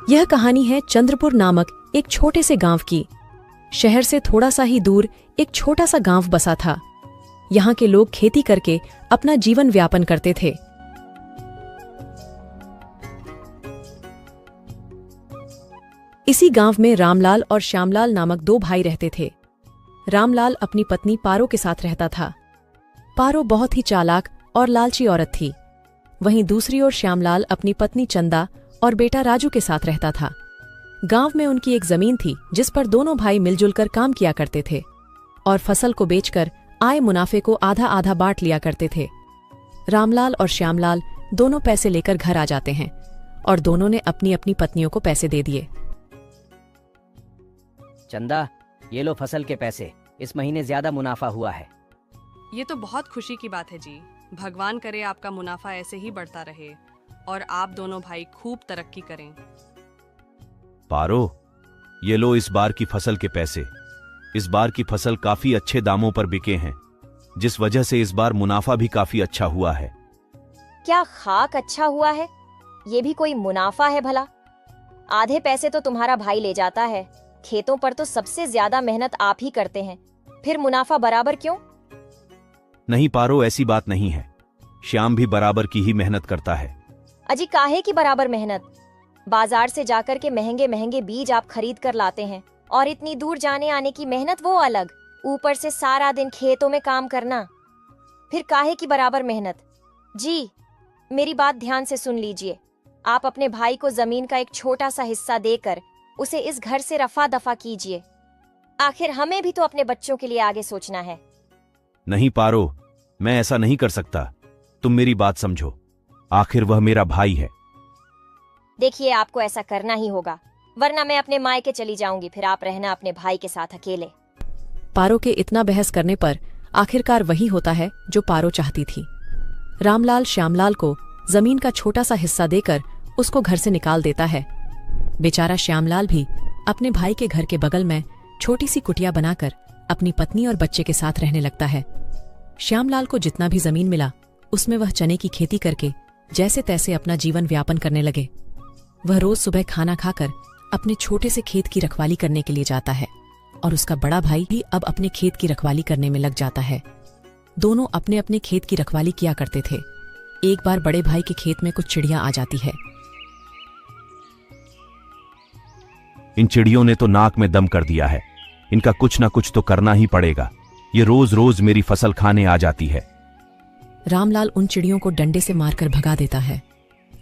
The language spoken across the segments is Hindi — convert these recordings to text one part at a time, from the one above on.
यह कहानी है चंद्रपुर नामक एक छोटे से गांव की। शहर से थोड़ा सा ही दूर एक छोटा सा गांव बसा था। यहाँ के लोग खेती करके अपना जीवन व्यापन करते थे। इसी गांव में रामलाल और श्यामलाल नामक दो भाई रहते थे। रामलाल अपनी पत्नी पारो के साथ रहता था। पारो बहुत ही चालाक और लालची औरत थी। वहीं दूसरी ओर श्यामलाल अपनी पत्नी चंदा और बेटा राजू के साथ रहता था। गांव में उनकी एक जमीन थी जिस पर दोनों भाई मिलजुल कर काम किया करते थे और फसल को बेचकर आए मुनाफे को आधा आधा बांट लिया करते थे। रामलाल और श्यामलाल दोनों पैसे लेकर घर आ जाते हैं और दोनों ने अपनी अपनी पत्नियों को पैसे दे दिए। चंदा, ये लो फसल के पैसे, इस महीने ज्यादा मुनाफा हुआ है। ये तो बहुत खुशी की बात है जी। भगवान करे आपका मुनाफा ऐसे ही बढ़ता रहे और आप दोनों भाई खूब तरक्की करें। पारो, ये लो इस बार की फसल के पैसे। इस बार की फसल काफी अच्छे दामों पर बिके हैं, जिस वजह से इस बार मुनाफा भी काफी अच्छा हुआ है। क्या खाक अच्छा हुआ है? ये भी कोई मुनाफा है भला? आधे पैसे तो तुम्हारा भाई ले जाता है। खेतों पर तो सबसे ज्यादा मेहनत आप ही करते हैं, फिर मुनाफा बराबर क्यों? नहीं पारो, ऐसी बात नहीं है। श्याम भी बराबर की ही मेहनत करता है। अजी काहे की बराबर मेहनत? बाजार से जाकर के महंगे महंगे बीज आप खरीद कर लाते हैं और इतनी दूर जाने आने की मेहनत वो अलग, ऊपर से सारा दिन खेतों में काम करना, फिर काहे की बराबर मेहनत? जी मेरी बात ध्यान से सुन लीजिए। आप अपने भाई को जमीन का एक छोटा सा हिस्सा देकर उसे इस घर से रफा दफा कीजिए। आखिर हमें भी तो अपने बच्चों के लिए आगे सोचना है। नहीं पारो, मैं ऐसा नहीं कर सकता। तुम मेरी बात समझो, आखिर वह मेरा भाई है। देखिए, आपको ऐसा करना ही होगा, वरना मैं अपने मायके चली जाऊंगी, फिर आप रहना अपने भाई के साथ अकेले। पारो के इतना बहस करने पर आखिरकार वही होता है जो पारो चाहती थी। रामलाल श्यामलाल को जमीन का छोटा सा हिस्सा देकर उसको घर से निकाल देता है। बेचारा श्यामलाल भी अपने भाई के घर के बगल में छोटी सी कुटिया बनाकर अपनी पत्नी और बच्चे के साथ रहने लगता है। श्यामलाल को जितना भी जमीन मिला उसमें वह चने की खेती करके जैसे तैसे अपना जीवन व्यापन करने लगे। वह रोज सुबह खाना खाकर अपने छोटे से खेत की रखवाली करने के लिए जाता है और उसका बड़ा भाई भी अब अपने खेत की रखवाली करने में लग जाता है। दोनों अपने अपने खेत की रखवाली किया करते थे। एक बार बड़े भाई के खेत में कुछ चिड़िया आ जाती है। इन चिड़ियों ने तो नाक में दम कर दिया है। इनका कुछ ना कुछ तो करना ही पड़ेगा। ये रोज रोज मेरी फसल खाने आ जाती है। रामलाल उन चिड़ियों को डंडे से मारकर भगा देता है।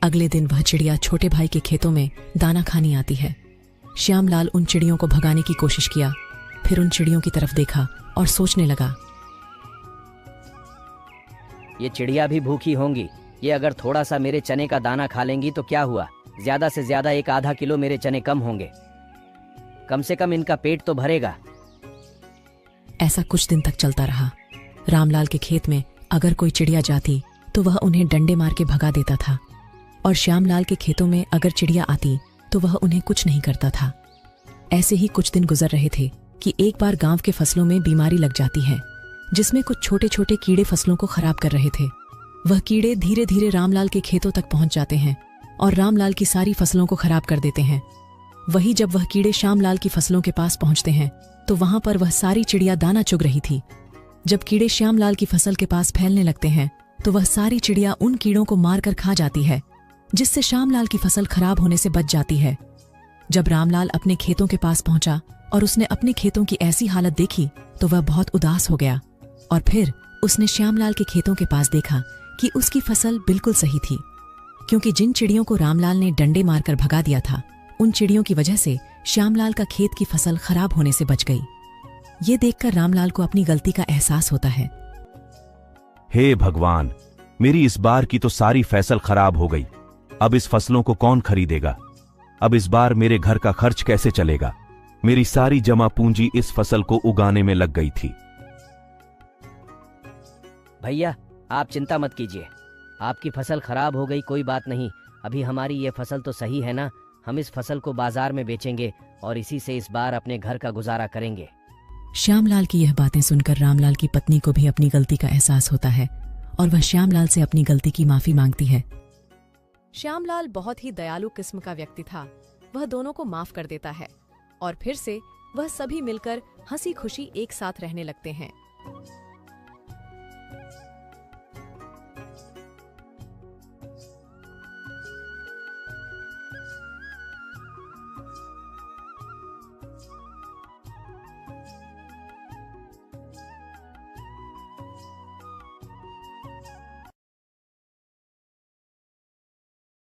अगले दिन वह चिड़िया छोटे भाई के खेतों में दाना खानी आती है। श्यामलाल उन चिड़ियों को भगाने की कोशिश किया, फिर उन चिड़ियों की तरफ देखा और सोचने लगा, ये चिड़िया भी भूखी होंगी। ये अगर थोड़ा सा मेरे चने का दाना खा लेंगी तो क्या हुआ, ज्यादा से ज्यादा एक आधा किलो मेरे चने कम होंगे। कम से कम इनका पेट तो भरेगा। ऐसा कुछ दिन तक चलता रहा। रामलाल के खेत में अगर कोई चिड़िया जाती तो वह उन्हें डंडे मार के भगा देता था और श्यामलाल के खेतों में अगर चिड़िया आती तो वह उन्हें कुछ नहीं करता था। ऐसे ही कुछ दिन गुजर रहे थे कि एक बार गांव के फसलों में बीमारी लग जाती है, जिसमें कुछ छोटे छोटे कीड़े फसलों को खराब कर रहे थे। वह कीड़े धीरे धीरे रामलाल के खेतों तक पहुंच जाते हैं और रामलाल की सारी फसलों को खराब कर देते हैं। वही जब वह कीड़े श्यामलाल की फसलों के पास पहुंचते हैं तो वहां पर वह सारी चिड़िया दाना चुग रही थी। जब कीड़े श्यामलाल की फसल के पास फैलने लगते हैं तो वह सारी चिड़िया उन कीड़ों को मारकर खा जाती है, जिससे श्यामलाल की फसल खराब होने से बच जाती है। जब रामलाल अपने खेतों के पास पहुंचा और उसने अपने खेतों की ऐसी हालत देखी तो वह बहुत उदास हो गया और फिर उसने श्यामलाल के खेतों के पास देखा कि उसकी फसल बिल्कुल सही थी, क्योंकि जिन चिड़ियों को रामलाल ने डंडे मारकर भगा दिया था उन चिड़ियों की वजह से श्यामलाल का खेत की फसल खराब होने से बच गई। ये देखकर रामलाल को अपनी गलती का एहसास होता है। हे भगवान, मेरी इस बार की तो सारी फसल खराब हो गई। अब इस फसलों को कौन खरीदेगा? अब इस बार मेरे घर का खर्च कैसे चलेगा? मेरी सारी जमा पूंजी इस फसल को उगाने में लग गई थी। भैया, आप चिंता मत कीजिए। आपकी फसल खराब हो गई, कोई बात नहीं। अभी हमारी ये फसल तो सही है ना। हम इस फसल को बाजार में बेचेंगे और इसी से इस बार अपने घर का गुजारा करेंगे। श्यामलाल की यह बातें सुनकर रामलाल की पत्नी को भी अपनी गलती का एहसास होता है और वह श्यामलाल से अपनी गलती की माफी मांगती है। श्यामलाल बहुत ही दयालु किस्म का व्यक्ति था। वह दोनों को माफ कर देता है और फिर से वह सभी मिलकर हंसी खुशी एक साथ रहने लगते हैं।